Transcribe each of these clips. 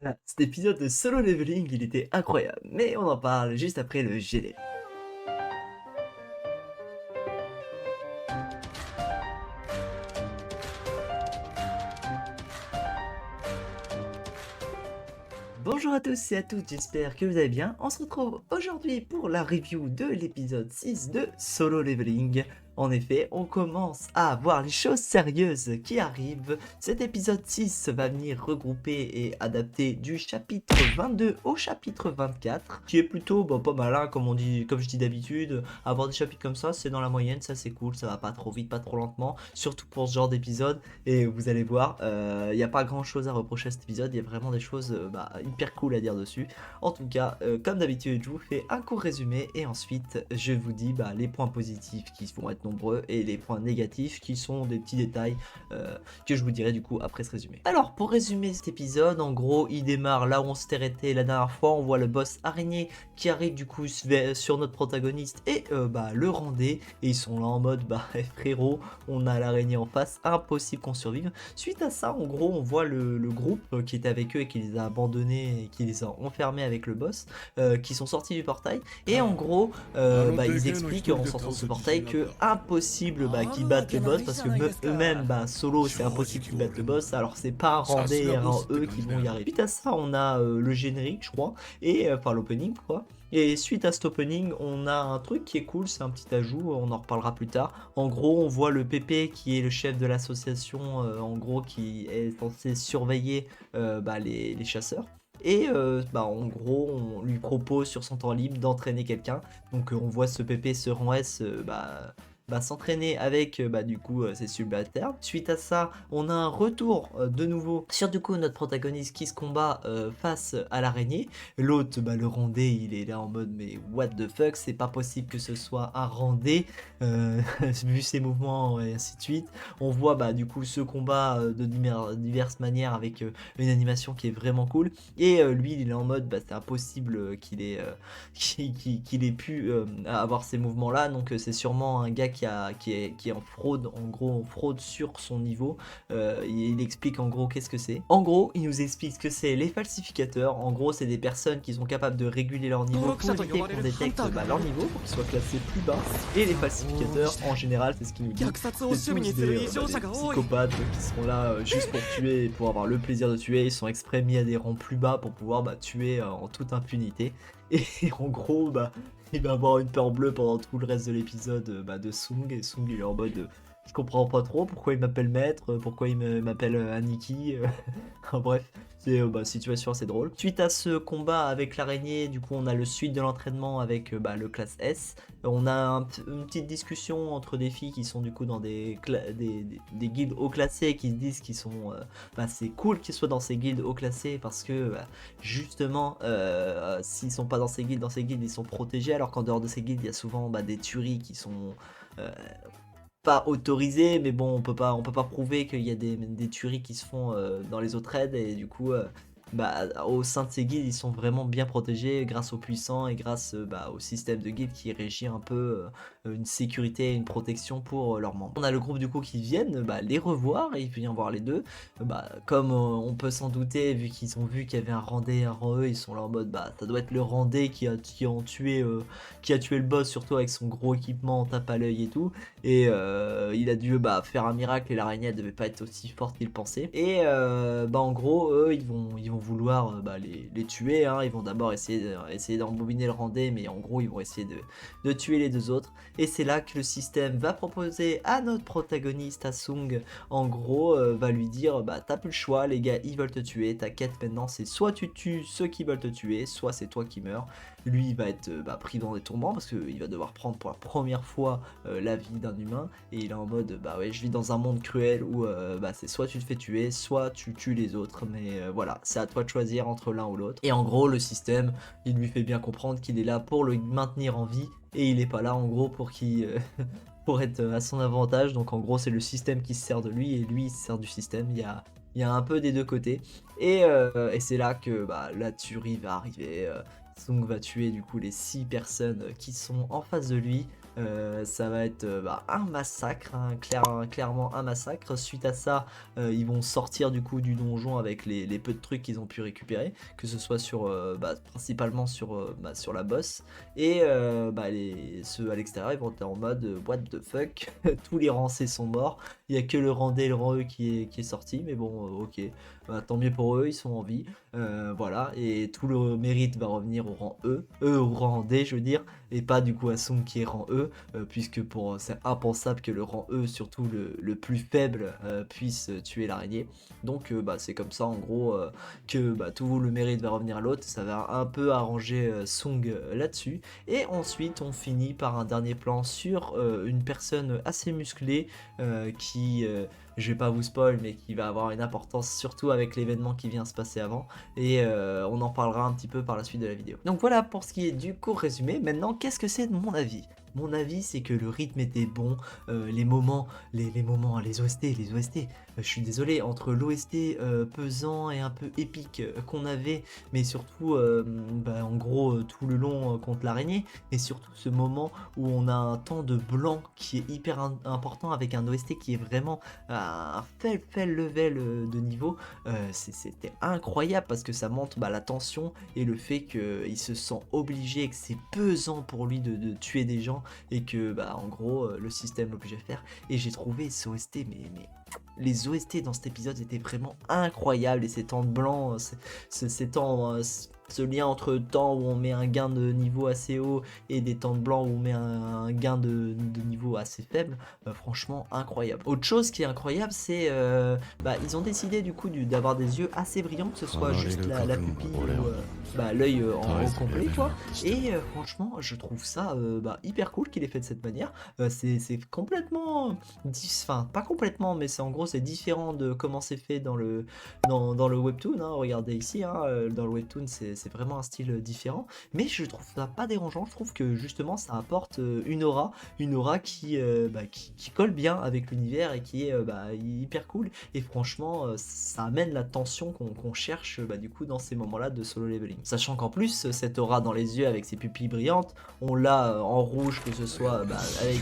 Voilà, cet épisode de Solo Leveling, il était incroyable, mais on en parle juste après le générique. Bonjour à tous et à toutes, j'espère que vous allez bien. On se retrouve aujourd'hui pour la review de l'épisode 6 de Solo Leveling. En effet, on commence à voir les choses sérieuses qui arrivent. Cet épisode 6 va venir regrouper et adapter du chapitre 22 au chapitre 24, qui est plutôt pas mal, hein, comme je dis d'habitude. Avoir des chapitres comme ça, c'est dans la moyenne, ça c'est cool, ça va pas trop vite, pas trop lentement, surtout pour ce genre d'épisode. Et vous allez voir, il n'y a pas grand chose à reprocher à cet épisode, il y a vraiment des choses hyper cool à dire dessus. En tout cas, comme d'habitude, je vous fais un court résumé et ensuite je vous dis les points positifs qui vont être nombreux et les points négatifs qui sont des petits détails que je vous dirai du coup après ce résumé. Alors pour résumer cet épisode, en gros il démarre là où on s'était arrêté la dernière fois, on voit le boss araignée qui arrive du coup sur notre protagoniste et le rendait et ils sont là en mode frérot, on a l'araignée en face, impossible qu'on survive. Suite à ça, en gros, on voit le groupe qui était avec eux et qui les a abandonnés et qui les a enfermés avec le boss, qui sont sortis du portail. Et en gros, ils expliquent en sortant de ce portail que impossible qu'ils battent le boss parce que eux-mêmes, solo, c'est impossible qu'ils battent le boss. Alors c'est pas un Randé et un eux qui vont y arriver. Suite à ça, on a le générique, je crois, et enfin l'opening, quoi. Et suite à cet opening, on a un truc qui est cool, c'est un petit ajout, on en reparlera plus tard. En gros, on voit le PP qui est le chef de l'association, en gros, qui est censé surveiller les chasseurs. Et en gros, on lui propose sur son temps libre d'entraîner quelqu'un. Donc on voit ce PP, ce rang S, s'entraîner avec du coup ses subalternes. Suite à ça, on a un retour de nouveau sur du coup notre protagoniste qui se combat face à l'araignée. L'autre, le Randé, il est là en mode mais what the fuck, c'est pas possible que ce soit un Randé vu ses mouvements et ainsi de suite. On voit du coup ce combat de diverses manières avec une animation qui est vraiment cool. Et lui, il est en mode c'est impossible qu'il ait pu avoir ces mouvements là, donc c'est sûrement un gars qui est en fraude, en gros en fraude sur son niveau. Il explique en gros qu'est-ce que c'est. En gros, il nous explique ce que c'est les falsificateurs. En gros, c'est des personnes qui sont capables de réguler leur niveau pour éviter qu'on détecte leur niveau, pour qu'ils soient classés plus bas. Et les falsificateurs, en général, c'est ce qu'il nous dit, c'est tous des psychopathes qui sont là juste pour tuer et pour avoir le plaisir de tuer. Ils sont exprès mis à des rangs plus bas pour pouvoir tuer en toute impunité. Et en gros, il va avoir une peur bleue pendant tout le reste de l'épisode de Sung. Et Sung, il est en mode je comprends pas trop pourquoi il m'appelle maître, pourquoi il m'appelle Aniki. Enfin, bref, c'est situation assez drôle. Suite à ce combat avec l'araignée, du coup on a le suite de l'entraînement avec le classe S. On a une petite discussion entre des filles qui sont du coup dans des guildes haut classés, qui se disent qu'ils sont c'est cool qu'ils soient dans ces guildes haut classés parce que justement s'ils sont pas dans ces guildes ils sont protégés, alors qu'en dehors de ces guildes il y a souvent des tueries qui sont euh, pas autorisé, mais bon, on peut pas prouver qu'il y a des tueries qui se font dans les autres raids, et du coup, au sein de ces guildes, ils sont vraiment bien protégés grâce aux puissants et grâce au système de guilde qui régit un peu une sécurité et une protection pour leurs membres. On a le groupe du coup qui viennent les revoir, et ils viennent voir les deux. Comme on peut s'en douter, vu qu'ils ont vu qu'il y avait un Randé et un rang E, ils sont là en mode ça doit être le Randé qui a tué le boss, surtout avec son gros équipement en tape à l'œil et tout. Et il a dû faire un miracle, et l'araignée devait pas être aussi forte qu'il pensait. Et en gros, eux, ils vont vouloir les tuer, hein. Ils vont d'abord essayer d'embobiner le Randé, mais en gros, ils vont essayer de tuer les deux autres. Et c'est là que le système va proposer à notre protagoniste, à Sung, en gros, va lui dire t'as plus le choix, les gars, ils veulent te tuer. Ta quête maintenant, c'est soit tu tues ceux qui veulent te tuer, soit c'est toi qui meurs. Lui, il va être pris dans des tourments parce qu'il va devoir prendre pour la première fois la vie d'un humain, et il est en mode ouais, je vis dans un monde cruel où c'est soit tu te fais tuer, soit tu tues les autres, mais voilà, c'est à toi de choisir entre l'un ou l'autre. Et en gros, le système, il lui fait bien comprendre qu'il est là pour le maintenir en vie, et il est pas là en gros pour qu'il pour être à son avantage. Donc en gros, c'est le système qui se sert de lui et lui il se sert du système. Il y a un peu des deux côtés, et c'est là que la tuerie va arriver. Sung va tuer du coup les 6 personnes qui sont en face de lui. Ça va être un massacre, hein, clairement un massacre. Suite à ça, ils vont sortir du coup du donjon avec les peu de trucs qu'ils ont pu récupérer, que ce soit sur, principalement sur la boss, et ceux à l'extérieur ils vont être en mode what the fuck, tous les rangs C sont morts, il y a que le rang D et le rang E qui est sorti, mais bon, ok, tant mieux pour eux, ils sont en vie, voilà, et tout le mérite va revenir au rang au rang D, je veux dire, et pas du coup à Sung qui est rang E, puisque c'est impensable que le rang E, surtout le plus faible, puisse tuer l'araignée. Donc c'est comme ça en gros que tout le mérite va revenir à l'autre, ça va un peu arranger Sung là-dessus. Et ensuite on finit par un dernier plan sur une personne assez musclée qui, je vais pas vous spoil, mais qui va avoir une importance surtout avec l'événement qui vient se passer avant, et on en parlera un petit peu par la suite de la vidéo. Donc voilà pour ce qui est du court résumé. Maintenant, qu'est-ce que c'est de mon avis? Mon avis, c'est que le rythme était bon, les moments, les OST, je suis désolé, entre l'OST pesant et un peu épique qu'on avait, mais surtout, en gros, tout le long contre l'araignée, et surtout ce moment où on a un temps de blanc qui est hyper important avec un OST qui est vraiment à un faible level de niveau, c'était incroyable parce que ça montre la tension et le fait qu'il se sent obligé et que c'est pesant pour lui de tuer des gens, et que en gros le système l'oblige à faire. Et j'ai trouvé ce OST, mais les OST dans cet épisode étaient vraiment incroyables, et ces temps de blanc, ces temps, ce lien entre temps où on met un gain de niveau assez haut et des temps de blanc où on met un gain de niveau assez faible, franchement incroyable. Autre chose qui est incroyable, c'est ils ont décidé du coup d'avoir des yeux assez brillants, que ce soit juste la pupille ou l'œil en complet quoi, et franchement je trouve ça hyper cool qu'il ait fait de cette manière. C'est complètement enfin pas complètement, mais c'est en gros c'est différent de comment c'est fait dans le webtoon, hein. Regardez ici, hein, dans le webtoon c'est vraiment un style différent, mais je trouve ça pas dérangeant. Je trouve que justement ça apporte une aura qui colle bien avec l'univers et qui est hyper cool, et franchement ça amène la tension qu'on cherche du coup dans ces moments là de solo leveling, sachant qu'en plus cette aura dans les yeux avec ses pupilles brillantes, on l'a en rouge, que ce soit avec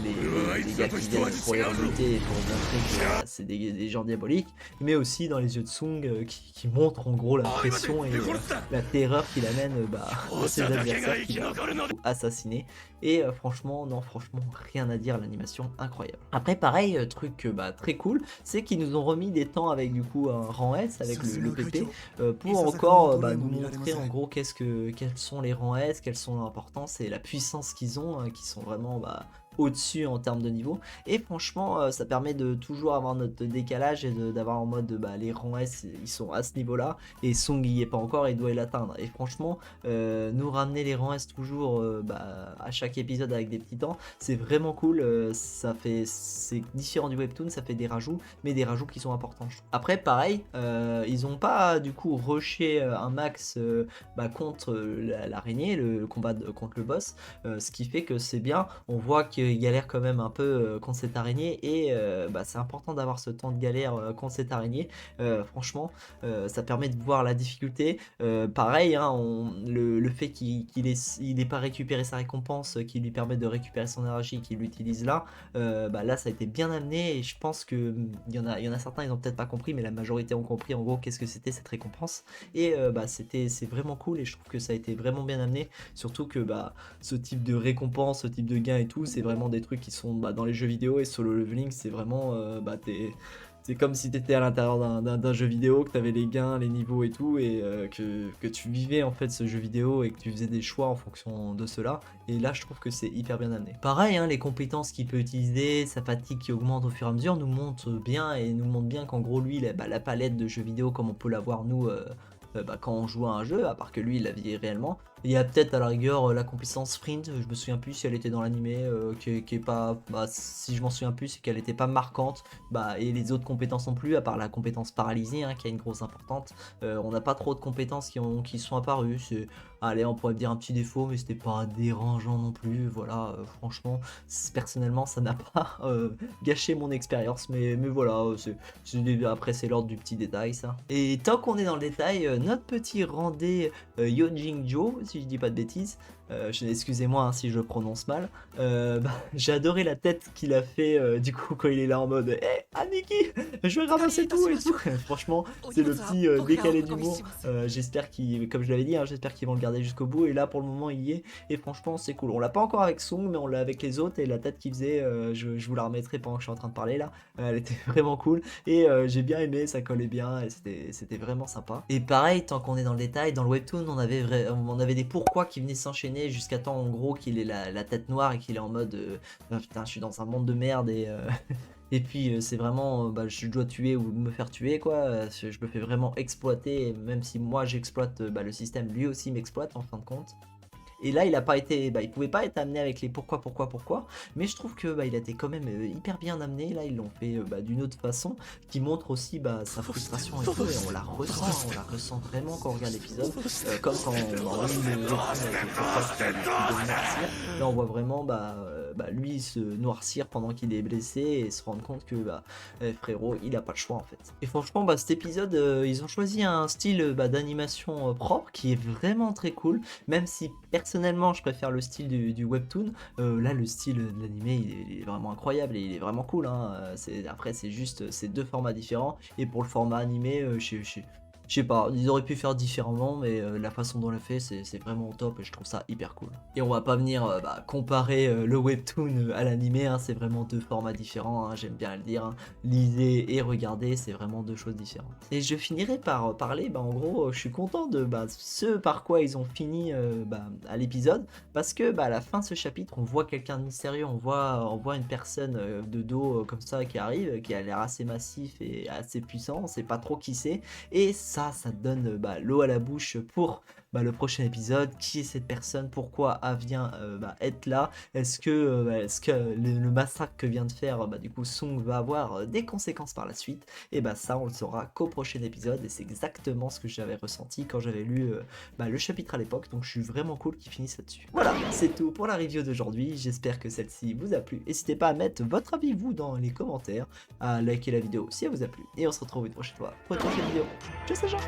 les gars qui viennent pour les recruter et pour montrer que c'est des gens diaboliques, mais aussi dans les yeux de Sung qui montrent en gros la pression et la terreur qu'il amène à ses adversaires qu'il va assassiner. Et franchement rien à dire, l'animation incroyable. Après pareil, truc très cool, c'est qu'ils nous ont remis des temps avec du coup un rang S avec le PP pour encore nous montrer en gros quels sont les rangs S, quelles sont leurs importances et la puissance qu'ils ont, qui sont vraiment au-dessus en termes de niveau. Et franchement ça permet de toujours avoir notre décalage et d'avoir en mode les rangs S ils sont à ce niveau là et Sung y est pas encore et il doit l'atteindre, et franchement nous ramener les rangs S toujours à chaque épisode avec des petits temps, c'est vraiment cool. C'est différent du webtoon, ça fait des rajouts, mais des rajouts qui sont importants. Après pareil, ils ont pas du coup rushé un max contre l'araignée, le combat contre le boss, ce qui fait que c'est bien. On voit qu'il galère quand même un peu contre cette araignée, et c'est important d'avoir ce temps de galère contre cette araignée. Franchement ça permet de voir la difficulté. Pareil, hein, le fait qu'il ait pas récupéré sa récompense qui lui permet de récupérer son énergie, qu'il l'utilise là, là ça a été bien amené, et je pense que il y en a certains ils ont peut-être pas compris, mais la majorité ont compris en gros qu'est-ce que c'était cette récompense, et c'est vraiment cool, et je trouve que ça a été vraiment bien amené, surtout que ce type de récompense, ce type de gain et tout, c'est vraiment des trucs qui sont dans les jeux vidéo, et solo leveling c'est vraiment c'est comme si tu étais à l'intérieur d'un jeu vidéo, que tu avais les gains, les niveaux et tout, et que tu vivais en fait ce jeu vidéo et que tu faisais des choix en fonction de cela. Et là, je trouve que c'est hyper bien amené. Pareil, hein, les compétences qu'il peut utiliser, sa fatigue qui augmente au fur et à mesure, nous montre bien qu'en gros, lui, la palette de jeux vidéo comme on peut l'avoir nous quand on joue à un jeu, à part que lui, il la vit réellement. Il y a peut-être à la rigueur la compétence sprint, je me souviens plus si elle était dans l'animé, qui est pas, si je m'en souviens plus, c'est qu'elle était pas marquante, et les autres compétences non plus, à part la compétence paralysée, hein, qui a une grosse importante. On n'a pas trop de compétences qui sont apparues, allez, on pourrait dire un petit défaut, mais c'était pas dérangeant non plus, voilà, franchement, personnellement, ça n'a pas gâché mon expérience, mais voilà, après c'est l'ordre du petit détail, ça. Et tant qu'on est dans le détail, notre petit Randé Yonjingjo, si je dis pas de bêtises, excusez-moi hein, si je le prononce mal. J'ai adoré la tête qu'il a fait du coup quand il est là en mode hé Aniki, je vais ramasser tout et tout. Franchement, c'est le petit décalé d'humour. J'espère qu'il, comme je l'avais dit, hein, j'espère qu'ils vont le garder jusqu'au bout. Et là pour le moment il y est. Et franchement c'est cool. On l'a pas encore avec Song, mais on l'a avec les autres. Et la tête qu'il faisait, je vous la remettrai pendant que je suis en train de parler là. Elle était vraiment cool. Et j'ai bien aimé, ça collait bien. Et c'était vraiment sympa. Et pareil, tant qu'on est dans le détail, dans le webtoon, on avait des pourquoi qui venaient s'enchaîner jusqu'à temps en gros qu'il ait la tête noire et qu'il est en mode ah, putain, je suis dans un monde de merde et. Et puis c'est vraiment, je dois tuer ou me faire tuer quoi, je me fais vraiment exploiter, et même si moi j'exploite le système, lui aussi m'exploite en fin de compte. Et là, il a pas été, il pouvait pas être amené avec les pourquoi, mais je trouve que il a été quand même hyper bien amené. Là, ils l'ont fait d'une autre façon, qui montre aussi sa frustration et tout, et on la ressent vraiment quand on regarde l'épisode, comme quand on lit le webtoon avec le pourquoi qui a décidé de noircir. Là, on voit vraiment lui se noircir pendant qu'il est blessé et se rendre compte que frérot, il a pas le choix en fait. Et franchement, cet épisode, ils ont choisi un style d'animation propre qui est vraiment très cool, même si personnellement je préfère le style du webtoon. Là le style de l'animé il est vraiment incroyable et il est vraiment cool hein. Après c'est juste ces deux formats différents, et pour le format animé je sais pas, ils auraient pu faire différemment, mais la façon dont on l'a fait, c'est vraiment au top et je trouve ça hyper cool. Et on va pas venir comparer le webtoon à l'animé, hein, c'est vraiment deux formats différents, hein, j'aime bien le dire. Hein. Lisez et regardez, c'est vraiment deux choses différentes. Et je finirai par parler, en gros, je suis content de ce par quoi ils ont fini à l'épisode, parce que à la fin de ce chapitre, on voit quelqu'un de mystérieux, on voit une personne de dos comme ça qui arrive, qui a l'air assez massif et assez puissant, on sait pas trop qui c'est, et ça donne l'eau à la bouche pour le prochain épisode. Qui est cette personne? Pourquoi elle vient être là? Est-ce que le massacre que vient de faire du coup Song va avoir des conséquences par la suite? Et ça on le saura qu'au prochain épisode, et c'est exactement ce que j'avais ressenti quand j'avais lu le chapitre à l'époque, donc je suis vraiment cool qu'il finisse là-dessus. Voilà, c'est tout pour la review d'aujourd'hui, j'espère que celle-ci vous a plu. N'hésitez pas à mettre votre avis vous dans les commentaires, à liker la vidéo si elle vous a plu, et on se retrouve une prochaine fois pour une prochaine vidéo. Tchuss les gens!